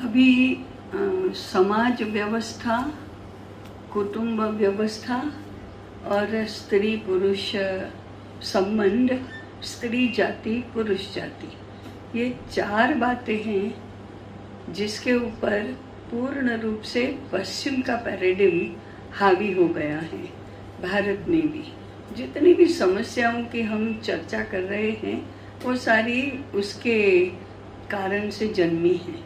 अभी समाज व्यवस्था, कुटुंब व्यवस्था और स्त्री पुरुष संबंध, स्त्री जाति पुरुष जाति, ये 4 बातें हैं जिसके ऊपर पूर्ण रूप से पश्चिम का पैराडिम हावी हो गया है। भारत में भी जितनी भी समस्याओं की हम चर्चा कर रहे हैं वो सारी उसके कारण से जन्मी हैं।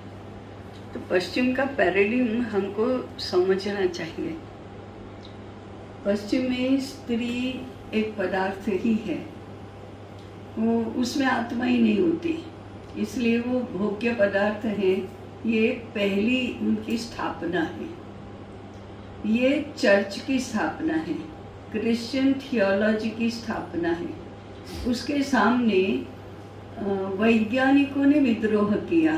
तो पश्चिम का पैराडिम हमको समझना चाहिए। पश्चिम में स्त्री एक पदार्थ ही है, वो उसमें आत्मा ही नहीं होती, इसलिए वो भोग्य पदार्थ है। ये पहली उनकी स्थापना है, ये चर्च की स्थापना है, क्रिश्चियन थियोलॉजी की स्थापना है। उसके सामने वैज्ञानिकों ने विद्रोह किया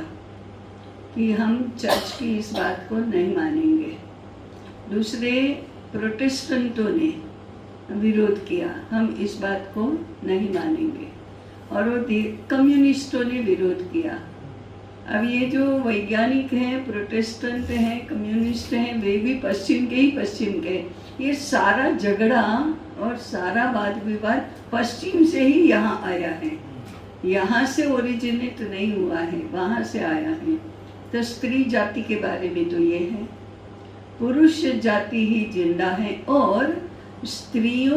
कि हम चर्च की इस बात को नहीं मानेंगे। दूसरे प्रोटेस्टेंटों ने विरोध किया, हम इस बात को नहीं मानेंगे। और वो कम्युनिस्टों ने विरोध किया। अब ये जो वैज्ञानिक हैं, प्रोटेस्टेंट हैं, कम्युनिस्ट हैं, वे भी पश्चिम के ही पश्चिम के। ये सारा झगड़ा और सारा वाद विवाद पश्चिम से ही यहाँ आया है, यहाँ से ओरिजिनेट नहीं हुआ है, वहाँ से आया है। तो स्त्री जाति के बारे में तो ये है, पुरुष जाति ही जिंदा है। और स्त्री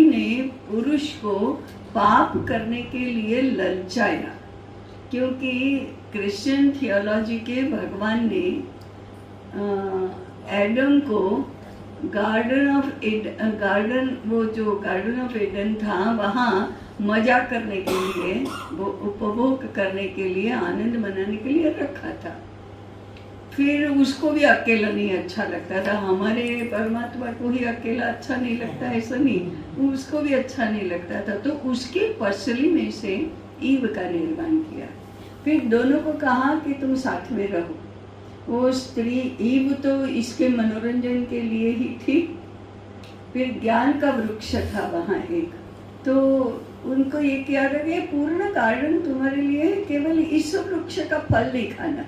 ने पुरुष को पाप करने के लिए ललचाया, क्योंकि क्रिश्चियन थियोलॉजी के भगवान ने एडम को गार्डन ऑफ एडन था, वहाँ मजा करने के लिए, वो उपभोग करने के लिए, आनंद मनाने के लिए रखा था। फिर उसको भी अकेला नहीं अच्छा लगता था। हमारे परमात्मा को ही अकेला अच्छा नहीं लगता, ऐसा नहीं, उसको भी अच्छा नहीं लगता था। तो उसके पसली में से ईव का निर्माण किया। फिर दोनों को कहा कि तुम साथ में रहो। वो स्त्री ईव तो इसके मनोरंजन के लिए ही थी। फिर ज्ञान का वृक्ष था वहाँ एक, तो उनको ये किया था कि पूर्ण गार्डन तुम्हारे लिए है, केवल इस वृक्ष का फल नहीं खाना।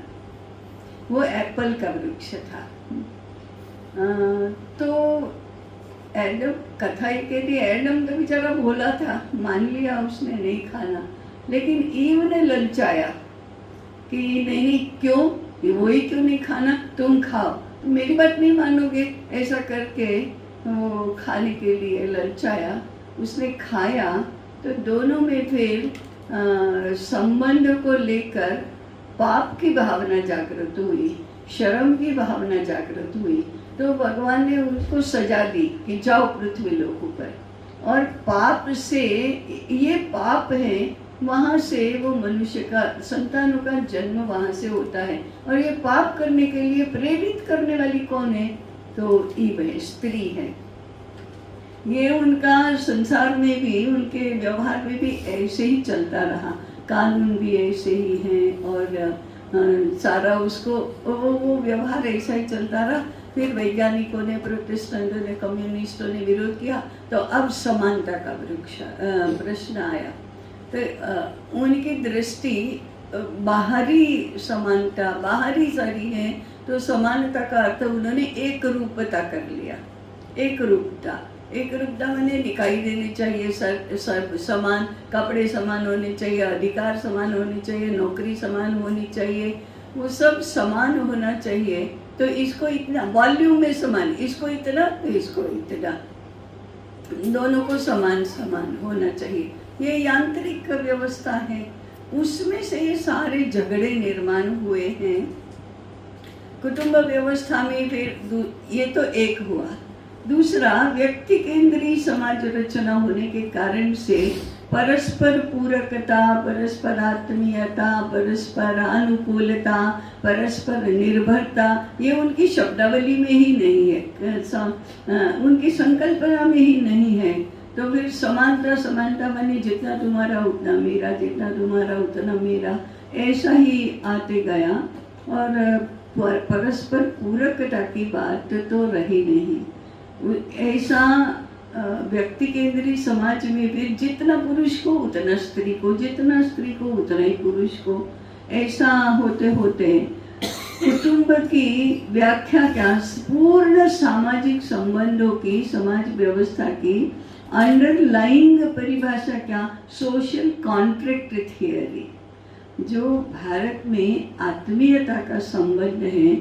वो एप्पल का वृक्ष था। तो एडम, कथा ये कहती है, एडम तो बेचारा भोला था, मान लिया उसने नहीं खाना, लेकिन ईव ने ललचाया कि नहीं, क्यों, वही क्यों नहीं खाना, तुम खाओ, तो मेरी बात नहीं मानोगे, ऐसा करके वो खाने के लिए ललचाया। उसने खाया तो दोनों में फिर संबंध को लेकर पाप की भावना जागृत हुई, शर्म की भावना जागृत हुई। तो भगवान ने उसको सजा दी कि जाओ पृथ्वी लोक पर। और पाप से, ये पाप है, वहाँ से वो मनुष्य का, संतानों का जन्म वहाँ से होता है। और ये पाप करने के लिए प्रेरित करने वाली कौन है? तो ईव है, स्त्री है। ये उनका संसार में भी, उनके व्यवहार में भी ऐसे ही चलता रहा, कानून भी ऐसे ही हैं और सारा उसको वो व्यवहार ऐसा ही चलता रहा। फिर वैज्ञानिकों ने, प्रोटेस्टेंटों ने, कम्युनिस्टों ने विरोध किया, तो अब समानता का प्रश्न आया। तो उनकी दृष्टि बाहरी समानता, बाहरी सारी है, तो समानता का अर्थ उन्होंने एक रूपता कर लिया। एक रूपता मैंने दिखाई देनी चाहिए, सब समान, कपड़े समान होने चाहिए, अधिकार समान होने चाहिए, नौकरी समान होनी चाहिए, वो सब समान होना चाहिए। तो इसको इतना वॉल्यूम में समान, इसको इतना, तो इसको इतना, दोनों को समान समान होना चाहिए। ये यांत्रिक व्यवस्था है, उसमें से ये सारे झगड़े निर्माण हुए हैं। कुटुंब व्यवस्था में फिर ये तो एक हुआ। दूसरा, व्यक्ति केंद्रीय समाज रचना होने के कारण से परस्पर पूरकता, परस्पर आत्मीयता, परस्पर अनुकूलता, परस्पर निर्भरता, ये उनकी शब्दावली में ही नहीं है, उनकी संकल्पना में ही नहीं है। तो फिर समानता माने जितना तुम्हारा उतना मेरा, जितना तुम्हारा उतना मेरा, ऐसा ही आते गया। और परस्पर पूरकता की बात तो रही नहीं। ऐसा व्यक्ति केंद्रीय समाज में फिर जितना पुरुष को उतना स्त्री को, जितना स्त्री को उतना ही पुरुष को, ऐसा होते होते कुटुंब की व्याख्या क्या, पूर्ण सामाजिक संबंधों की, समाज व्यवस्था की अंडरलाइंग परिभाषा क्या, सोशल कॉन्ट्रैक्ट थियरी। जो भारत में आत्मीयता का संबंध है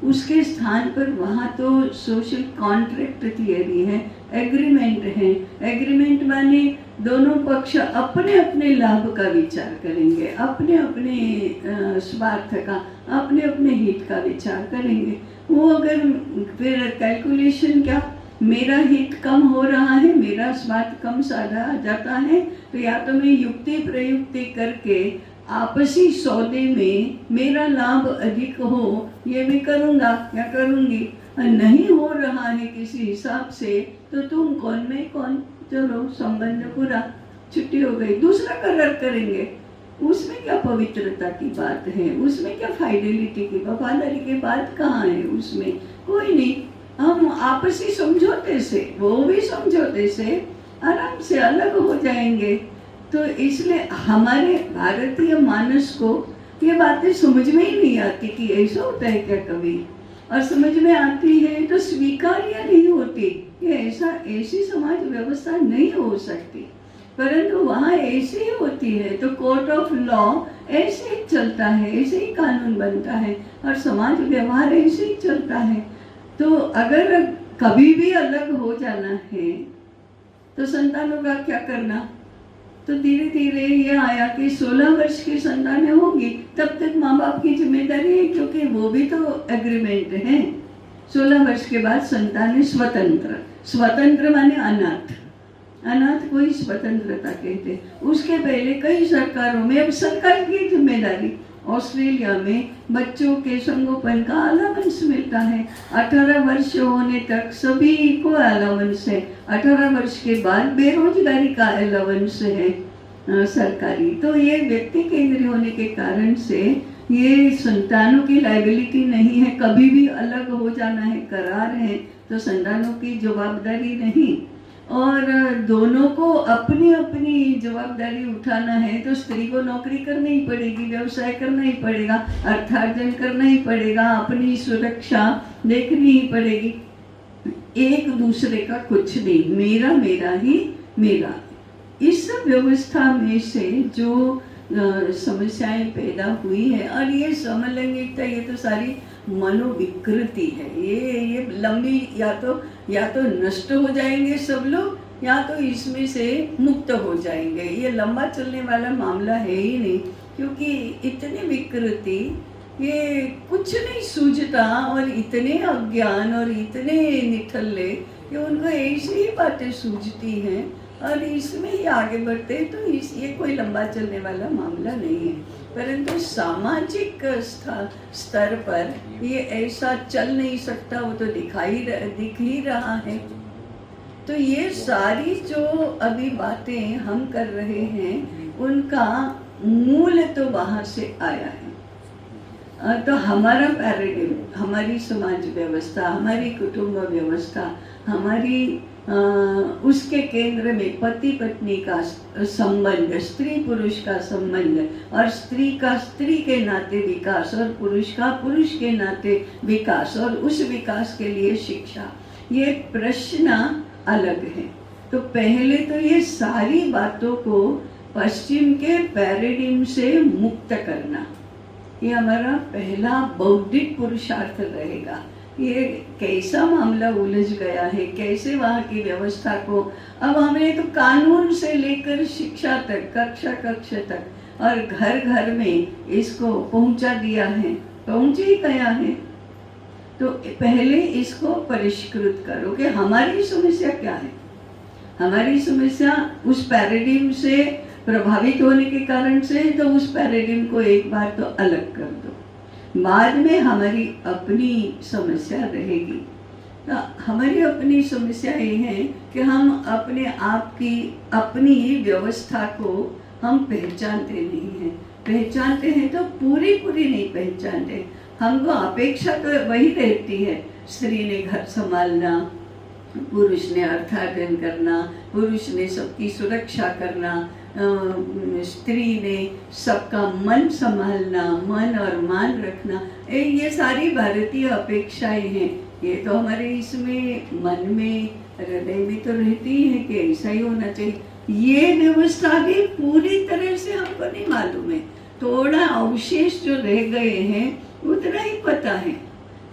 उसके स्थान पर वहाँ तो सोशल कॉन्ट्रैक्ट थियरी है, एग्रीमेंट है। एग्रीमेंट माने दोनों पक्ष अपने अपने लाभ का विचार करेंगे, अपने अपने स्वार्थ का, अपने अपने हित का विचार करेंगे। वो अगर फिर कैलकुलेशन क्या, मेरा हित कम हो रहा है, मेरा स्वार्थ कम साधा जाता है, तो या तो मैं युक्ति प्रयुक्ति करके आपसी सौदे में मेरा लाभ अधिक हो ये मैं करूँगा या करूँगी। नहीं हो रहा है किसी हिसाब से तो तुम कौन मैं कौन, चलो संबंध पूरा, छुट्टी हो गई, दूसरा करार करेंगे। उसमें क्या पवित्रता की बात है, उसमें क्या फाइडेलिटी की, वफादारी की बात कहाँ है, उसमें कोई नहीं। हम आपसी समझौते से, वो भी समझौते से आराम से अलग हो जाएंगे। तो इसलिए हमारे भारतीय मानस को ये बातें समझ में ही नहीं आती कि ऐसा होता है क्या कभी, और समझ में आती है तो स्वीकार्य नहीं होती। ये ऐसी समाज व्यवस्था नहीं हो सकती, परंतु वहाँ ऐसी ही होती है। तो कोर्ट ऑफ लॉ ऐसे ही चलता है, ऐसे ही कानून बनता है और समाज व्यवहार ऐसे ही चलता है। तो अगर कभी भी अलग हो जाना है तो संतानों का क्या करना, तो धीरे धीरे ये आया कि 16 वर्ष की संतानें होंगी तब तक माँ बाप की जिम्मेदारी है, क्योंकि वो भी तो एग्रीमेंट है। 16 वर्ष के बाद संतानें स्वतंत्र, स्वतंत्र माने अनाथ, अनाथ को ही स्वतंत्रता कहते। उसके पहले कई सरकारों में, अब सरकार की जिम्मेदारी, ऑस्ट्रेलिया में बच्चों के संगोपन का अलाउंस मिलता है। 18 वर्ष होने तक सभी को अलाउंस है, 18 वर्ष के बाद बेरोजगारी का अलाउंस है सरकारी। तो ये व्यक्ति केंद्रीय होने के कारण से ये संतानों की लायबिलिटी नहीं है, कभी भी अलग हो जाना है, करार है तो संतानों की जवाबदारी नहीं। और दोनों को अपनी अपनी जवाबदारी उठाना है तो स्त्री को नौकरी करनी ही पड़ेगी, व्यवसाय करना ही पड़ेगा, अर्थार्जन करना ही पड़ेगा, अपनी सुरक्षा देखनी ही पड़ेगी। एक दूसरे का कुछ नहीं, मेरा मेरा ही मेरा। इस व्यवस्था में से जो समस्याएं पैदा हुई है, और ये समलैंगिकता, ये तो सारी मनोविकृति है। ये लंबी, या तो नष्ट हो जाएंगे सब लोग, या तो इसमें से मुक्त हो जाएंगे। ये लंबा चलने वाला मामला है ही नहीं, क्योंकि इतनी विकृति, ये कुछ नहीं सूझता, और इतने अज्ञान और इतने निठल्ले कि उनको ऐसी ही बातें सूझती हैं और इसमें ही आगे बढ़ते। तो ये कोई लंबा चलने वाला मामला नहीं है, परंतु सामाजिक स्तर पर ये ऐसा चल नहीं सकता, वो तो दिख ही रहा है। तो ये सारी जो अभी बातें हम कर रहे हैं उनका मूल तो बाहर से आया है। तो हमारा पैराडिम, हमारी समाज व्यवस्था, हमारी कुटुंब व्यवस्था, हमारी उसके केंद्र में पति पत्नी का संबंध, स्त्री पुरुष का संबंध, और स्त्री का स्त्री के नाते विकास, और पुरुष का पुरुष के नाते विकास, और उस विकास के लिए शिक्षा, ये प्रश्न अलग है। तो पहले तो ये सारी बातों को पश्चिम के पैराडिम से मुक्त करना, ये हमारा पहला बौद्धिक पुरुषार्थ रहेगा। ये कैसा मामला उलझ गया है, कैसे वहाँ की व्यवस्था को, अब हमने तो कानून से लेकर शिक्षा तक, कक्षा तक, और घर घर में इसको पहुँचा दिया है, पहुँच ही गया है। तो पहले इसको परिष्कृत करो कि हमारी समस्या क्या है। हमारी समस्या उस पैराडिम से प्रभावित होने के कारण से, तो उस पैराडिम को एक बार तो अलग कर दो, बाद में हमारी अपनी समस्या रहेगी। तो हमारी अपनी समस्या ये है कि हम अपने आप की अपनी व्यवस्था को हम पहचानते नहीं हैं। पहचानते हैं तो पूरी नहीं पहचानते। हमको अपेक्षा तो वही रहती है, स्त्री ने घर संभालना, पुरुष ने अर्थार्जन करना, पुरुष ने सबकी सुरक्षा करना, स्त्री ने सबका मन संभालना, मन और मान रखना। ये सारी भारतीय अपेक्षाएं हैं। ये तो हमारे इसमें मन में, हृदय में तो रहती है कि ऐसा ही होना चाहिए। ये व्यवस्था भी पूरी तरह से हमको नहीं मालूम है, थोड़ा अवशेष जो रह गए हैं उतना ही पता है।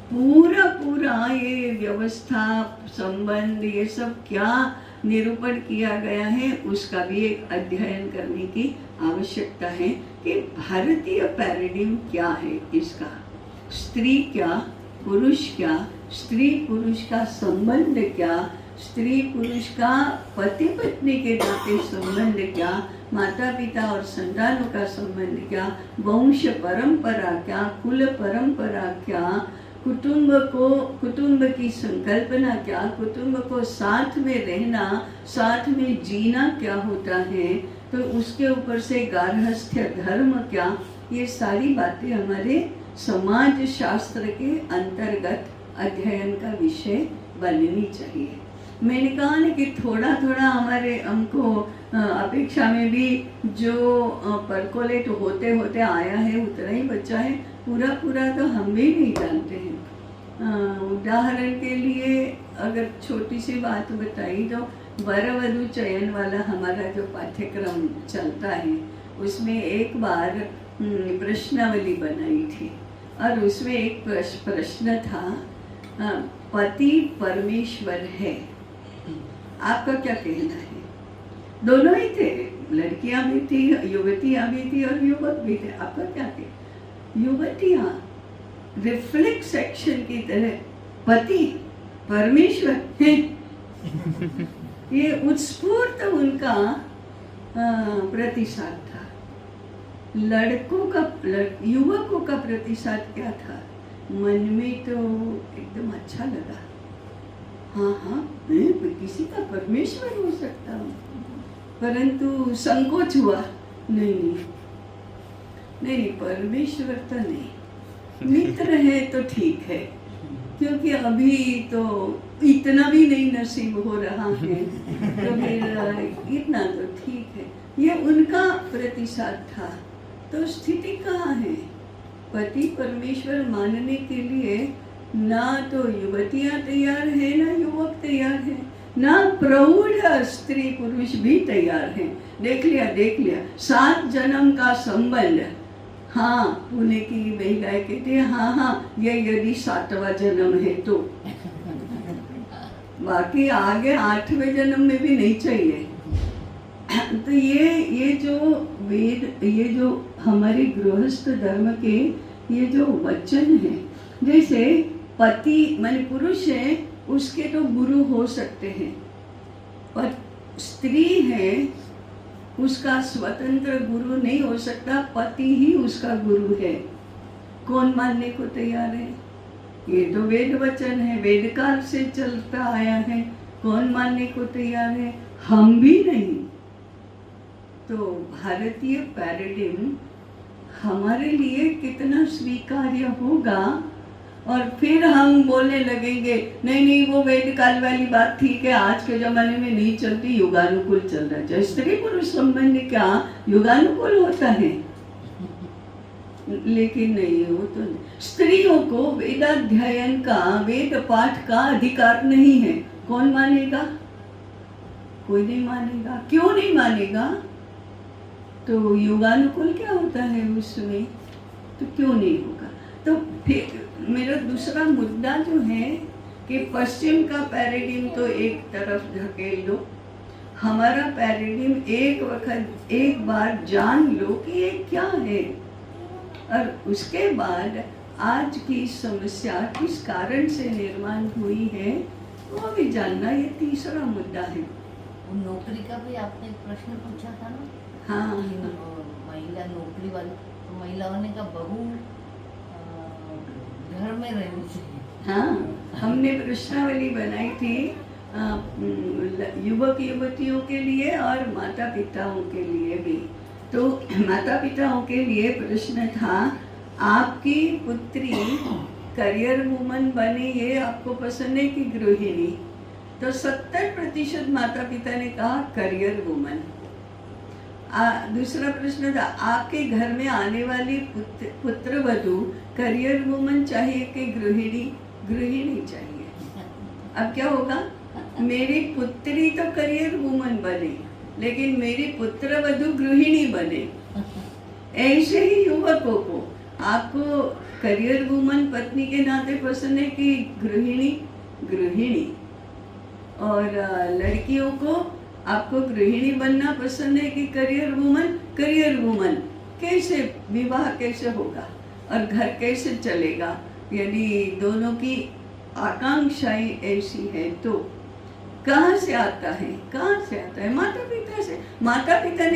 पूरा पूरा ये व्यवस्था, संबंध, ये सब क्या निरूपण किया गया है, उसका भी एक अध्ययन करने की आवश्यकता है कि भारतीय पैराडिम क्या है इसका। स्त्री क्या, पुरुष क्या, स्त्री पुरुष का संबंध क्या, स्त्री पुरुष का पति पत्नी के नाते संबंध क्या, माता पिता और संतानों का संबंध क्या, वंश परंपरा क्या, कुल परंपरा क्या, कुटुंब की संकल्पना क्या, कुटुंब को साथ में रहना, साथ में जीना क्या होता है, तो उसके ऊपर से गार्हस्थ्य धर्म क्या, ये सारी बातें हमारे समाज शास्त्र के अंतर्गत अध्ययन का विषय बननी चाहिए। मैंने कहा ना कि थोड़ा थोड़ा हमारे हमको अपेक्षा में भी जो परकोलेट होते होते आया है उतना ही बच्चा है, पूरा पूरा तो हम भी नहीं जानते हैं। उदाहरण के लिए अगर छोटी सी बात बताई तो वर वधू चयन वाला हमारा जो पाठ्यक्रम चलता है उसमें एक बार प्रश्नावली बनाई थी और उसमें एक प्रश्न था, पति परमेश्वर है, आपका क्या कहना है? दोनों ही थे, लड़कियां भी थी, युवतियां भी थी और युवक भी थे। आपका क्या कहना? युवतियां रिफ्लेक्स एक्शन की तरह पति परमेश्वर है, ये उत्स्फूर्त उनका प्रतिसाद था। लड़कों का, युवकों का प्रतिसाद क्या था? मन में तो एकदम अच्छा लगा, हाँ हाँ मैं किसी का परमेश्वर हो सकता हूँ, परंतु संकोच हुआ, नहीं नहीं परमेश्वर तो नहीं, मित्र है तो ठीक है, क्योंकि अभी तो इतना भी नहीं नसीब हो रहा है, तो फिर इतना तो ठीक है। ये उनका प्रतिसाद था। तो स्थिति कहाँ है? पति परमेश्वर मानने के लिए ना तो युवतियां तैयार है, ना युवक तैयार है, ना प्रौढ़ स्त्री पुरुष भी तैयार है। देख लिया 7 जन्म का संबंध। हाँ, पुणे की महिलाएं कहती है हाँ ये यदि 7वां जन्म है तो, बाकी आगे 8वें जन्म में भी नहीं चाहिए। तो ये जो वेद, ये जो हमारे गृहस्थ धर्म के ये जो वचन है, जैसे पति माने पुरुष है उसके तो गुरु हो सकते हैं, पर स्त्री है उसका स्वतंत्र गुरु नहीं हो सकता, पति ही उसका गुरु है। कौन मानने को तैयार है? ये तो वेद वचन है, वेद काल से चलता आया है, कौन मानने को तैयार है? हम भी नहीं। तो भारतीय पैराडिम हमारे लिए कितना स्वीकार्य होगा, और फिर हम बोलने लगेंगे नहीं वो वेद काल वाली बात ठीक है, आज के जमाने में नहीं चलती, युगानुकूल चल रहा है। स्त्री पुरुष संबंध क्या युगानुकूल होता है? लेकिन नहीं, वो तो नहीं। स्त्रियों को वेदाध्ययन का, वेद पाठ का अधिकार नहीं है। कौन मानेगा? कोई नहीं मानेगा। क्यों नहीं मानेगा? तो युगानुकूल क्या होता है उसमें, तो क्यों नहीं होगा? तो फिर मेरा दूसरा मुद्दा जो है कि पश्चिम का पैराडिम तो एक तरफ धकेल दो, हमारा पैराडिम एक बार जान लो कि ये क्या है, और उसके बाद आज की समस्या किस कारण से निर्माण हुई है वो भी जानना, ये तीसरा मुद्दा है। नौकरी का भी आपने प्रश्न पूछा था ना? हाँ, महिला नौकरी वाली, तो महिलाओं ने कहा बहू घर में रहनी चाहिए। हाँ, हमने प्रश्नावली बनाई थी युवक युवतियों के लिए और माता पिताओं के लिए भी। तो माता पिताओं के लिए प्रश्न था, आपकी पुत्री करियर वुमन बने ये आपको पसंद है कि गृहिणी? तो 70% माता पिता ने कहा करियर वुमन। दूसरा प्रश्न था, आपके घर में आने वाली पुत्र वधू करियर वुमन चाहिए कि गृहिणी? गृहिणी चाहिए। अब क्या होगा, मेरी पुत्री तो करियर वुमन बने, लेकिन मेरी पुत्र वधू गृहिणी बने। ऐसे ही युवकों को आपको करियर वुमन पत्नी के नाते पसंद है कि गृहिणी? गृहिणी। और लड़कियों को आपको गृहिणी बनना पसंद है कि करियर वुमन? Career woman. कैसे विवाह कैसे होगा और घर कैसे चलेगा? यदि दोनों की आकांक्षाएं ऐसी है तो कहाँ से आता है? कहाँ से आता है? माता पिता से। माता पिता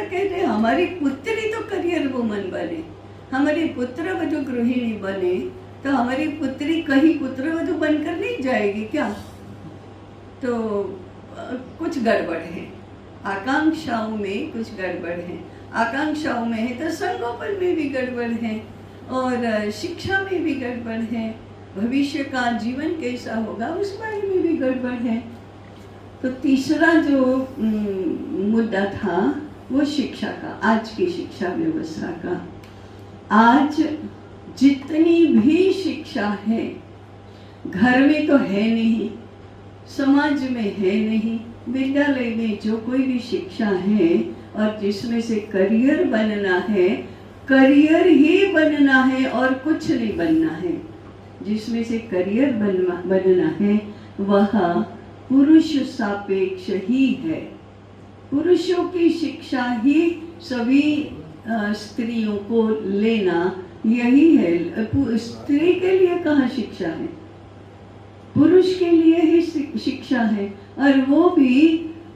कहते हैं हमारी पुत्री तो करियर वुमन बने, हमारी पुत्र वधू गृहिणी बने, तो हमारी पुत्री कहीं पुत्र वधू बनकर नहीं जाएगी क्या? तो कुछ गड़बड़ है, आकांक्षाओं में कुछ गड़बड़ है। आकांक्षाओं में है तो संगोपन में भी गड़बड़ है और शिक्षा में भी गड़बड़ है, भविष्य का जीवन कैसा होगा उस बारे में भी गड़बड़ है। तो तीसरा जो मुद्दा था वो शिक्षा का, आज की शिक्षा व्यवस्था का। आज जितनी भी शिक्षा है, घर में तो है नहीं, समाज में है नहीं, विद्यालय में जो कोई भी शिक्षा है और जिसमें से करियर बनना है, करियर ही बनना है और कुछ नहीं बनना है, जिसमें से करियर बनना है वह पुरुष सापेक्ष ही है। पुरुषों की शिक्षा ही सभी स्त्रियों को लेना यही है। स्त्री के लिए कहाँ शिक्षा है? पुरुष के लिए ही शिक्षा है, और वो भी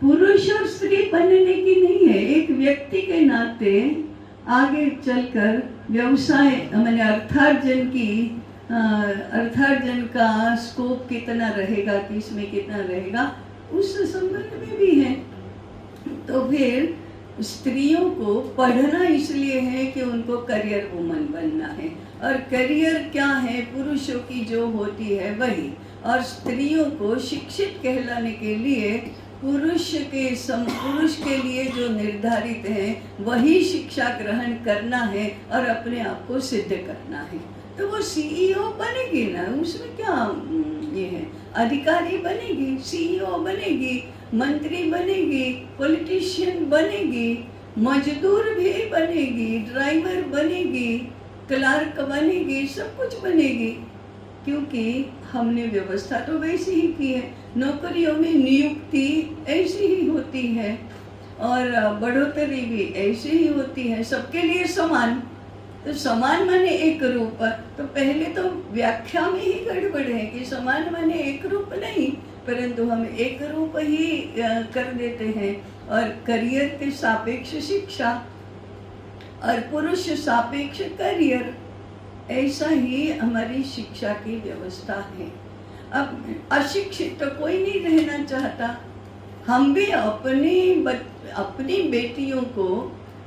पुरुष और स्त्री बनने की नहीं है, एक व्यक्ति के नाते आगे चलकर व्यवसाय मैंने अर्थार्जन का स्कोप कितना रहेगा, किसमें कितना रहेगा, उस संबंध में भी है। तो फिर स्त्रियों को पढ़ना इसलिए है कि उनको करियर वुमन बनना है, और करियर क्या है? पुरुषों की जो होती है वही, और स्त्रियों को शिक्षित कहलाने के लिए पुरुष के लिए जो निर्धारित है वही शिक्षा ग्रहण करना है और अपने आप को सिद्ध करना है। तो वो सीईओ बनेगी ना, उसमें क्या ये है? अधिकारी बनेगी, सीईओ बनेगी, मंत्री बनेगी, पॉलिटिशियन बनेगी, मजदूर भी बनेगी, ड्राइवर बनेगी, क्लर्क बनेगी, सब कुछ बनेगी, क्योंकि हमने व्यवस्था तो वैसी ही की है। नौकरियों में नियुक्ति ऐसी ही होती है और बढ़ोतरी भी ऐसी ही होती है, सबके लिए समान। तो समान माने एक रूप, तो पहले तो व्याख्या में ही गड़बड़ है कि समान माने एक रूप नहीं, परंतु हम एक रूप ही कर देते हैं। और करियर के सापेक्ष शिक्षा और पुरुष सापेक्ष करियर, ऐसा ही हमारी शिक्षा की व्यवस्था है। अब अशिक्षित तो कोई नहीं रहना चाहता। हम भी अपनी बेटियों को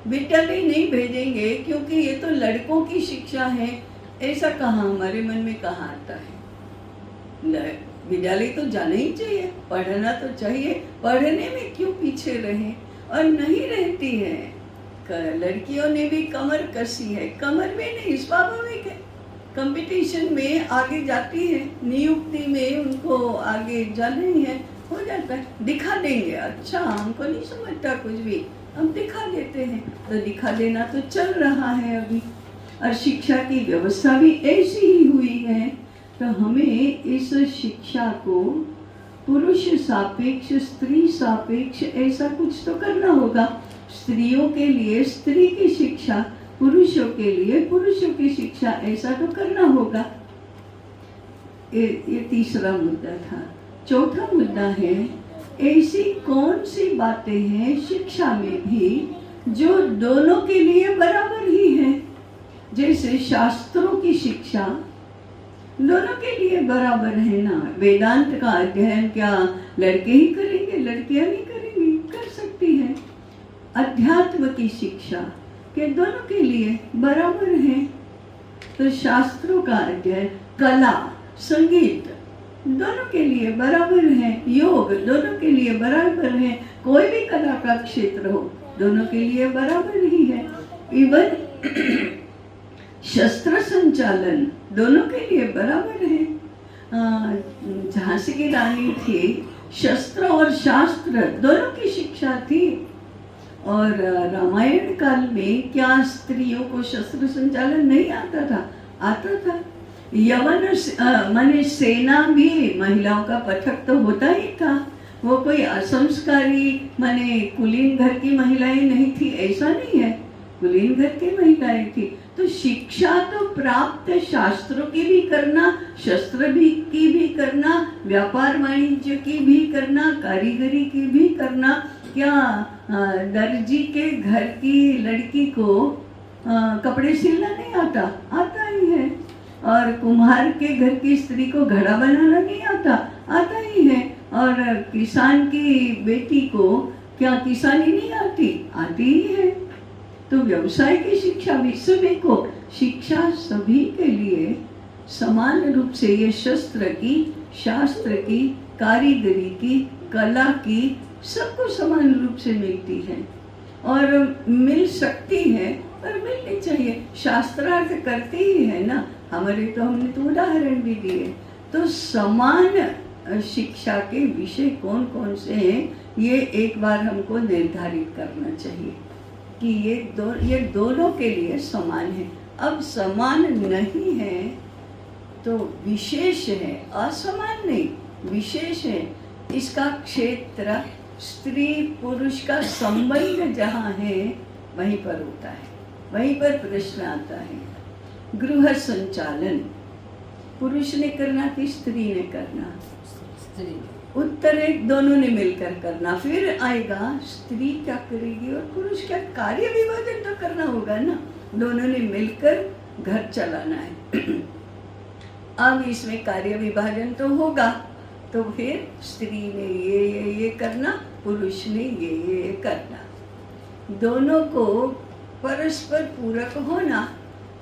विद्यालय नहीं भेजेंगे क्योंकि ये तो लड़कों की शिक्षा है, ऐसा कहाँ हमारे मन में कहाँ आता है? विद्यालय तो जाना ही चाहिए, पढ़ना तो चाहिए, पढ़ने में क्यों पीछे रहे? और नहीं रहती है। लड़कियों ने भी कमर कसी है, कमर में नहीं, स्वाभाविक है, कंपटीशन में आगे जाती है, नियुक्ति में उनको आगे जाना ही है, हो जाता है, दिखा देंगे। अच्छा, हमको नहीं समझता कुछ भी, हम दिखा देते हैं, तो दिखा देना तो चल रहा है अभी। और शिक्षा की व्यवस्था भी ऐसी ही हुई है, तो हमें इस शिक्षा को पुरुष सापेक्ष, स्त्री सापेक्ष ऐसा कुछ तो करना होगा। स्त्रियों के लिए स्त्री की शिक्षा, पुरुषों के लिए पुरुषों की शिक्षा, ऐसा तो करना होगा। ये तीसरा मुद्दा था। चौथा मुद्दा है, ऐसी कौन सी बातें हैं शिक्षा में भी जो दोनों के लिए बराबर ही है? जैसे शास्त्रों की शिक्षा दोनों के लिए बराबर है ना। वेदांत का अध्ययन क्या लड़के ही करेंगे, लड़कियां नहीं करेंगी? कर सकती है। अध्यात्म की शिक्षा के दोनों के लिए बराबर है। तो शास्त्रों का अध्ययन, कला, संगीत, दोनों के लिए बराबर है, योग दोनों के लिए बराबर है, कोई भी कला का क्षेत्र हो दोनों के लिए बराबर ही है। इवन शस्त्र संचालन दोनों के लिए बराबर है। झांसी की रानी थी, शस्त्र और शास्त्र दोनों की शिक्षा थी। और रामायण काल में क्या स्त्रियों को शस्त्र संचालन नहीं आता था? आता था। यवन माने सेना भी महिलाओं का पथक तो होता ही था। वो कोई असंस्कारी माने कुलीन घर की महिलाएं नहीं थी, ऐसा नहीं है, कुलीन घर की महिलाएं थी। तो शिक्षा तो प्राप्त शास्त्रों की भी करना, शस्त्र भी की भी करना, व्यापार वाणिज्य की भी करना, कारीगरी की भी करना। क्या दर्जी के घर की लड़की को कपड़े सिलना नहीं आता? आता ही है। और कुम्हार के घर की स्त्री को घड़ा बनाना नहीं आता? आता ही है। और किसान की बेटी को क्या किसानी नहीं आती? आती ही है। तो व्यवसाय की शिक्षा भी सभी को, शिक्षा सभी के लिए समान रूप से, ये शस्त्र की, शास्त्र की, कारीगरी की, कला की, सबको समान रूप से मिलती है और मिल सकती है, पर मिलनी चाहिए। शास्त्रार्थ करते ही है ना हमारे, तो हमने तो उदाहरण भी दिए। तो समान शिक्षा के विषय कौन कौन से हैं, ये एक बार हमको निर्धारित करना चाहिए कि ये दोनों के लिए समान है। अब समान नहीं है तो विशेष है, असमान नहीं, विशेष है। इसका क्षेत्र स्त्री पुरुष का संबंध जहाँ है वहीं पर होता है, वहीं पर प्रश्न आता है। गृह संचालन पुरुष ने करना कि स्त्री ने करना? स्त्री। उत्तर एक, दोनों ने मिलकर करना। फिर आएगा स्त्री क्या करेगी और पुरुष क्या? कार्य विभाजन तो करना होगा ना, दोनों ने मिलकर घर चलाना है। अब इसमें कार्य विभाजन तो होगा, तो फिर स्त्री ने ये करना, पुरुष ने ये करना। दोनों को परस्पर पूरक होना,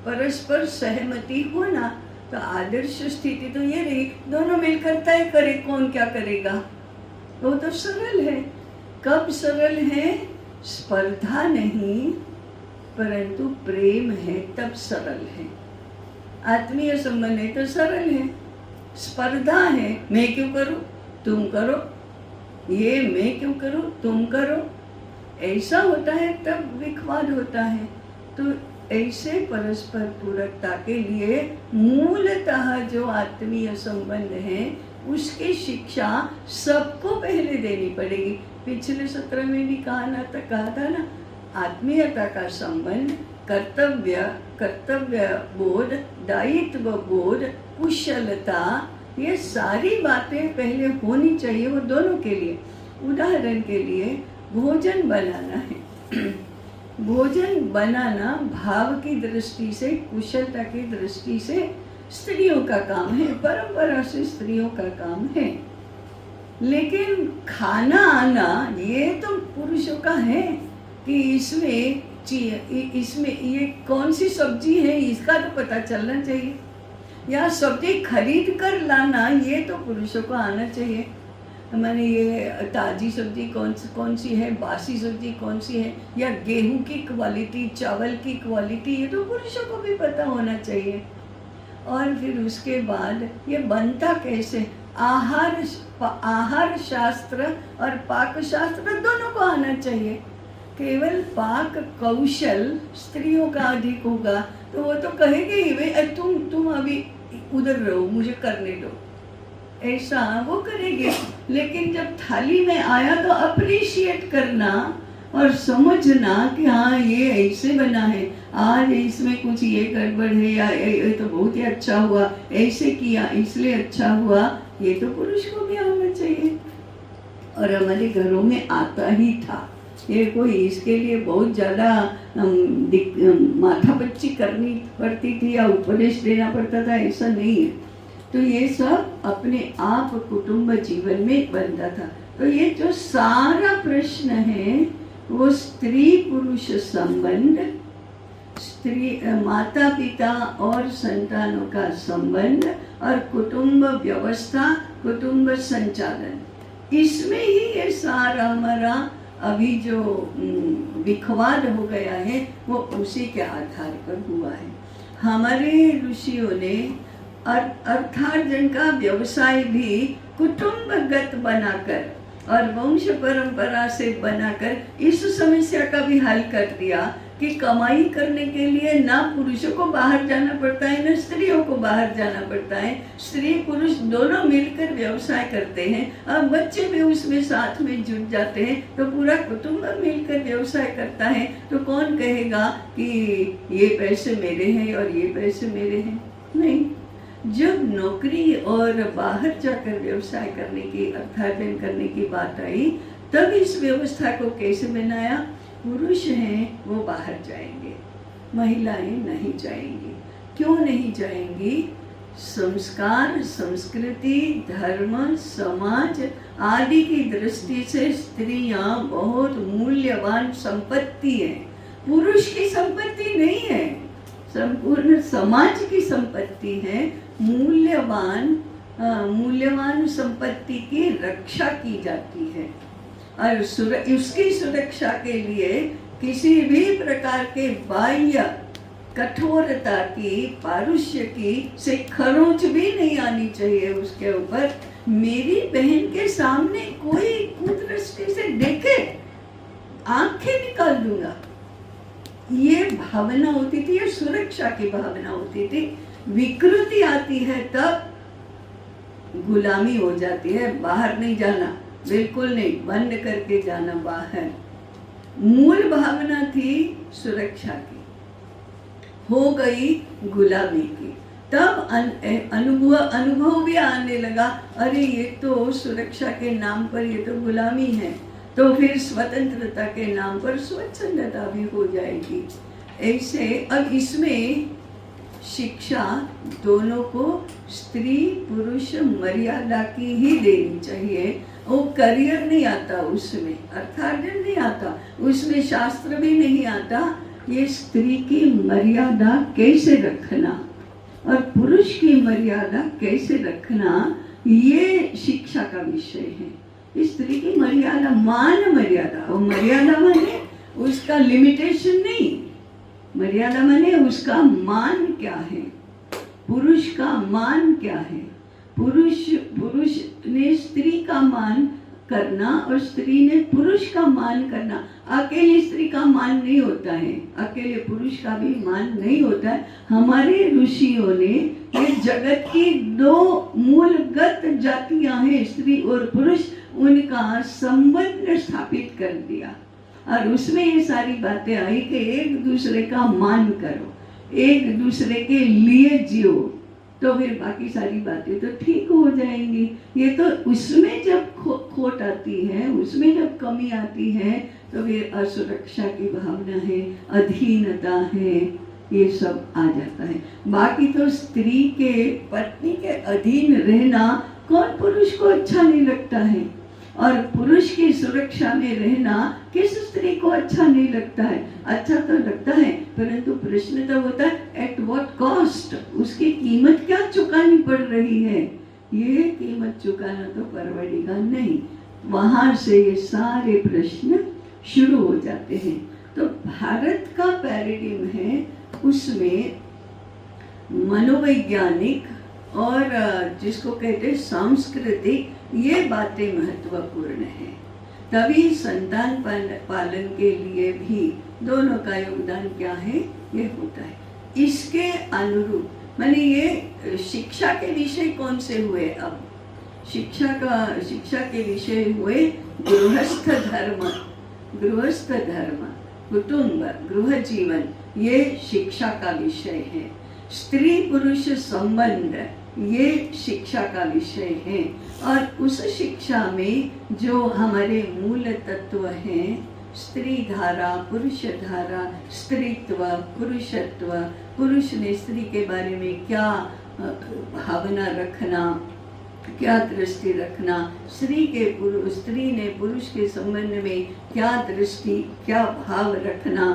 परस्पर सहमति होना। तो आदर्श स्थिति तो ये रही, दोनों मिलकर तय करे कौन क्या करेगा। वो तो सरल है। कब सरल है? स्पर्धा नहीं परंतु प्रेम है तब सरल है। आत्मीय संबंध है तो सरल है। स्पर्धा है, मैं क्यों करूं तुम करो, ये मैं क्यों करूं तुम करो, ऐसा होता है तब विखवाद होता है। तो ऐसे परस्पर पूरकता के लिए मूलतः जो आत्मीय संबंध है उसकी शिक्षा सबको पहले देनी पड़ेगी। पिछले सत्र में भी कहा था ना, आत्मीयता का संबंध, कर्तव्य बोध, दायित्व बोध, कुशलता, ये सारी बातें पहले होनी चाहिए वो दोनों के लिए। उदाहरण के लिए भोजन बनाना है, भोजन बनाना भाव की दृष्टि से, कुशलता की दृष्टि से स्त्रियों का काम है, परंपरा से स्त्रियों का काम है। लेकिन खाना आना ये तो पुरुषों का है कि इसमें ये कौन सी सब्जी है इसका तो पता चलना चाहिए, या सब्जी खरीद कर लाना ये तो पुरुषों को आना चाहिए। मैंने ये ताज़ी सब्जी कौन सी है, बासी सब्जी कौन सी है, या गेहूं की क्वालिटी, चावल की क्वालिटी, ये तो पुरुषों को भी पता होना चाहिए। और फिर उसके बाद ये बनता कैसे, आहार शास्त्र और पाक शास्त्र दोनों को आना चाहिए। केवल पाक कौशल स्त्रियों का अधिक होगा तो वो तो कहेंगे ही भाई तुम अभी उधर रहो, मुझे करने दो, ऐसा वो करेंगे। लेकिन जब थाली में आया तो अप्रिशिएट करना और समझना कि हाँ ये ऐसे बना है, आज इसमें कुछ ये गड़बड़ है, या ये तो बहुत ही अच्छा हुआ, ऐसे किया इसलिए अच्छा हुआ, ये तो पुरुष को भी आना चाहिए। और हमारे घरों में आता ही था। ये कोई इसके लिए बहुत ज़्यादा माथापच्ची करनी पड़ती थी या उपदेश देना पड़ता था, ऐसा नहीं है। तो ये सब अपने आप कुटुंब जीवन में बनता था। तो ये जो सारा प्रश्न है वो स्त्री पुरुष संबंध, स्त्री माता पिता और संतानों का संबंध और कुटुंब व्यवस्था कुटुंब संचालन, इसमें ही ये सारा हमारा अभी जो विखवाद हो गया है वो उसी के आधार पर हुआ है। हमारे ऋषियों ने अर्थार्जन का व्यवसाय भी कुटुंबगत बनाकर और वंश परंपरा से बनाकर इस समस्या का भी हल कर दिया कि कमाई करने के लिए ना पुरुषों को बाहर जाना पड़ता है ना स्त्रियों को बाहर जाना पड़ता है, स्त्री पुरुष दोनों मिलकर व्यवसाय करते हैं। अब बच्चे भी उसमें साथ में जुट जाते हैं तो पूरा कुटुंब मिलकर व्यवसाय करता है। तो कौन कहेगा कि ये पैसे मेरे हैं और ये पैसे मेरे हैं? नहीं। जब नौकरी और बाहर जाकर व्यवसाय करने की, अर्थार्जन करने की बात आई, तब इस व्यवस्था को कैसे बनाया? पुरुष हैं वो बाहर जाएंगे, महिलाएं नहीं जाएंगी। क्यों नहीं जाएंगी? संस्कार, संस्कृति, धर्म, समाज आदि की दृष्टि से स्त्रियां बहुत मूल्यवान संपत्ति है, पुरुष की संपत्ति नहीं है, संपूर्ण समाज की संपत्ति है। मूल्यवान संपत्ति की रक्षा की जाती है और उसकी सुरक्षा के लिए किसी भी प्रकार के बाह्य कठोरता की, पारुष्य की से खरोंच भी नहीं आनी चाहिए उसके ऊपर। मेरी बहन के सामने कोई कुदृष्टि से देखे, आंखें निकाल दूंगा, ये भावना होती थी, ये सुरक्षा की भावना होती थी। विकृति आती है तब गुलामी हो जाती है, बाहर नहीं जाना, बिल्कुल नहीं, बंद करके जाना बाहर। मूल भावना थी सुरक्षा की, हो गई गुलामी की, तब अनुभव भी आने लगा, अरे ये तो सुरक्षा के नाम पर ये तो गुलामी है, तो फिर स्वतंत्रता के नाम पर स्वच्छंदता भी हो जाएगी। ऐसे अब इसमें शिक्षा दोनों को, स्त्री पुरुष मर्यादा की ही देनी चाहिए। वो करियर नहीं आता उसमें, अर्थार्जन नहीं आता उसमें, शास्त्र भी नहीं आता। ये स्त्री की मर्यादा कैसे रखना और पुरुष की मर्यादा कैसे रखना, ये शिक्षा का विषय है। स्त्री की मर्यादा, मान मर्यादा, और मर्यादा माने उसका लिमिटेशन नहीं, मर्यादा माने उसका मान क्या है, पुरुष का मान क्या है। पुरुष ने स्त्री का मान करना और स्त्री ने पुरुष का मान करना। अकेली स्त्री का मान नहीं होता है, अकेले पुरुष का भी मान नहीं होता है। हमारे ऋषियों ने ये जगत की दो मूलगत जातियां हैं, स्त्री और पुरुष, उनका संबंध स्थापित कर दिया और उसमें ये सारी बातें आई कि एक दूसरे का मान करो, एक दूसरे के लिए जियो, तो फिर बाकी सारी बातें तो ठीक हो जाएंगी। ये तो उसमें जब खोट आती है, उसमें जब कमी आती है, तो फिर असुरक्षा की भावना है, अधीनता है, ये सब आ जाता है। बाकी तो स्त्री के, पत्नी के अधीन रहना कौन पुरुष को अच्छा नहीं लगता है, और पुरुष की सुरक्षा में रहना किस स्त्री को अच्छा नहीं लगता है? अच्छा तो लगता है, परंतु प्रश्न तो होता है एट व्हाट कॉस्ट, उसकी कीमत क्या चुकानी पड़ रही है? ये कीमत चुकाना तो परवड़ेगा नहीं। वहां से ये सारे प्रश्न शुरू हो जाते हैं। तो भारत का पैराडिम है, उसमें मनोवैज्ञानिक और जिसको कहते हैं सांस्कृतिक, ये बातें महत्वपूर्ण हैं। तभी संतान पालन के लिए भी दोनों का योगदान क्या है, ये होता है। इसके अनुरूप माने ये शिक्षा के विषय कौन से हुए? अब शिक्षा के विषय हुए गृहस्थ धर्म, कुटुंब, गृह जीवन, ये शिक्षा का विषय है। स्त्री पुरुष संबंध, ये शिक्षा का विषय है। और उस शिक्षा में जो हमारे मूल तत्व हैं, स्त्री धारा, पुरुष धारा, स्त्रीत्व, पुरुषत्व, पुरुष ने स्त्री के बारे में क्या भावना रखना, क्या दृष्टि रखना, स्त्री ने पुरुष के संबंध में क्या दृष्टि, क्या भाव रखना,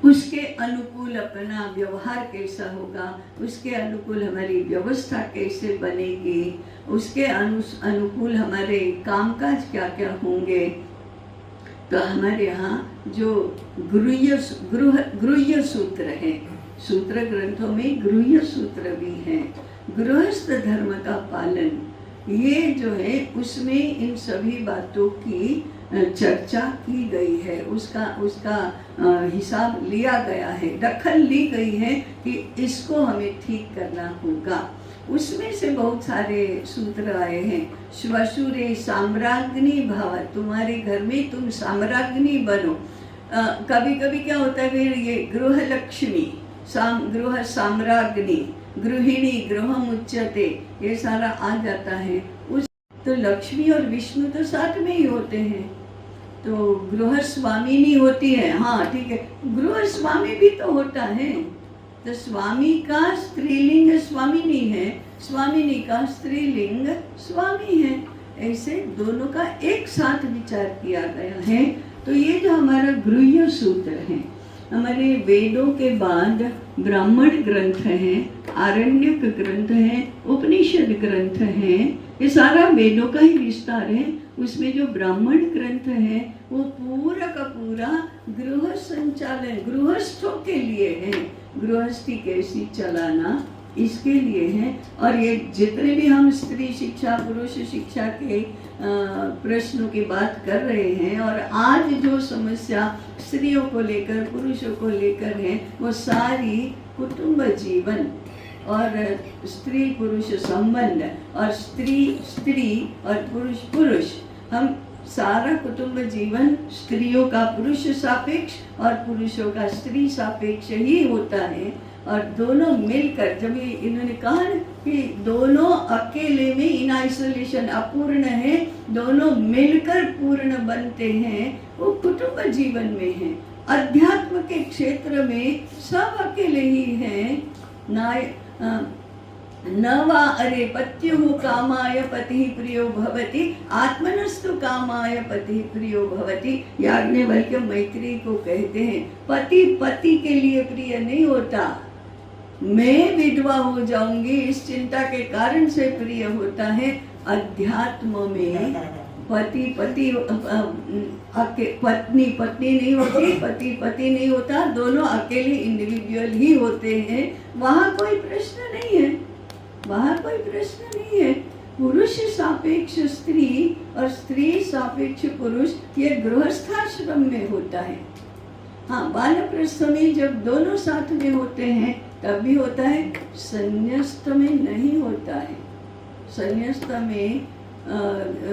उसके अनुकूल अपना व्यवहार कैसा होगा, उसके अनुकूल हमारी व्यवस्था कैसे बनेगी, उसके अनुकूल हमारे कामकाज क्या क्या होंगे। तो हमारे यहाँ जो गृह्य सूत्र है, सूत्र ग्रंथों में गृह्य सूत्र भी हैं, गृहस्थ धर्म का पालन, ये जो है उसमें इन सभी बातों की चर्चा की गई है, उसका हिसाब लिया गया है, दखल ली गई है कि इसको हमें ठीक करना होगा। उसमें से बहुत सारे सूत्र आए हैं। श्वशुरे साम्राज्ञी भव, तुम्हारे घर में तुम साम्राज्ञी बनो। कभी कभी क्या होता है फिर ये गृह लक्ष्मी, गृह साम्राज्ञी, गृहिणी, गृहम उच्यते, ये सारा आ जाता है। उस तो लक्ष्मी और विष्णु तो साथ में ही होते हैं, तो गृह स्वामिनी होती है। हाँ ठीक है, गृह स्वामी भी तो होता है। तो स्वामी का स्त्रीलिंग स्वामिनी है, स्वामिनी का स्त्रीलिंग स्वामी है। ऐसे दोनों का एक साथ विचार किया गया है। तो ये जो हमारा गृह्य सूत्र है, हमारे वेदों के बाद ब्राह्मण ग्रंथ है, आरण्यक ग्रंथ है, उपनिषद ग्रंथ है, ये सारा वेदों का ही विस्तार है। उसमें जो ब्राह्मण ग्रंथ है वो पूरा का पूरा गृह संचालन, गृहस्थों के लिए है, गृहस्थी कैसी चलाना इसके लिए है। और ये जितने भी हम स्त्री शिक्षा, पुरुष शिक्षा के प्रश्नों की बात कर रहे हैं, और आज जो समस्या स्त्रियों को लेकर, पुरुषों को लेकर है, वो सारी कुटुंब जीवन और स्त्री पुरुष संबंध, और स्त्री और पुरुष, हम सारा कुटुंब जीवन स्त्रियों का पुरुष सापेक्ष और पुरुषों का स्त्री सापेक्ष ही होता है। और दोनों मिलकर, जब ये इन्होंने कहा ना कि दोनों अकेले में इन आइसोलेशन अपूर्ण है, दोनों मिलकर पूर्ण बनते हैं, वो कुटुंब जीवन में है। अध्यात्म के क्षेत्र में सब अकेले ही हैं। न वा अरे पत्युः कामाय पतिः प्रियो भवति, आत्मनस्तु कामाय पतिः प्रियो भवति। याज्ञवल्क्य मैत्री को कहते हैं, पति पति के लिए प्रिय नहीं होता, मैं विधवा हो जाऊंगी इस चिंता के कारण से प्रिय होता है। अध्यात्म में पति पत्नी पत्नी नहीं होती, पति नहीं होता, दोनों अकेले इंडिविजुअल ही होते हैं। वहाँ कोई प्रश्न नहीं है, वहाँ कोई प्रश्न नहीं है। पुरुष सापेक्ष स्त्री और स्त्री सापेक्ष पुरुष, ये गृहस्थाश्रम में होता है। हाँ, वानप्रस्थ में जब दोनों साथ में होते हैं तब भी होता है, संन्यास्त में नहीं होता है। संन्यास्त में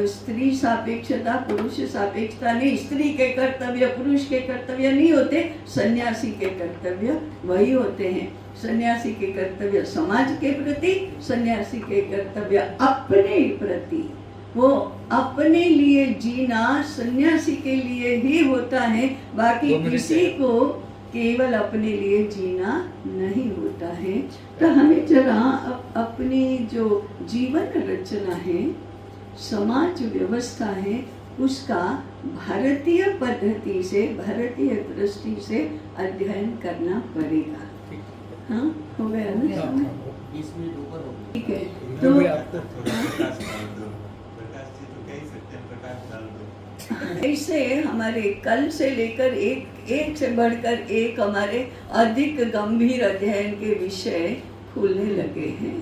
स्त्री सापेक्षता, पुरुष सापेक्षता नहीं, स्त्री के कर्तव्य पुरुष के कर्तव्य नहीं होते, सन्यासी के कर्तव्य वही होते हैं। सन्यासी के कर्तव्य समाज के प्रति, सन्यासी के कर्तव्य अपने प्रति, वो अपने लिए जीना सन्यासी के लिए ही होता है, बाकी किसी को केवल अपने लिए जीना नहीं होता है। तो हमें जरा अपनी जो जीवन रचना है, समाज व्यवस्था है, उसका भारतीय पद्धति से, भारतीय दृष्टि से अध्ययन करना पड़ेगा। हाँ, हो गया ना? ठीक है। तो ऐसे हमारे कल से लेकर एक से बढ़कर एक हमारे अधिक गंभीर अध्ययन के विषय खुलने लगे हैं।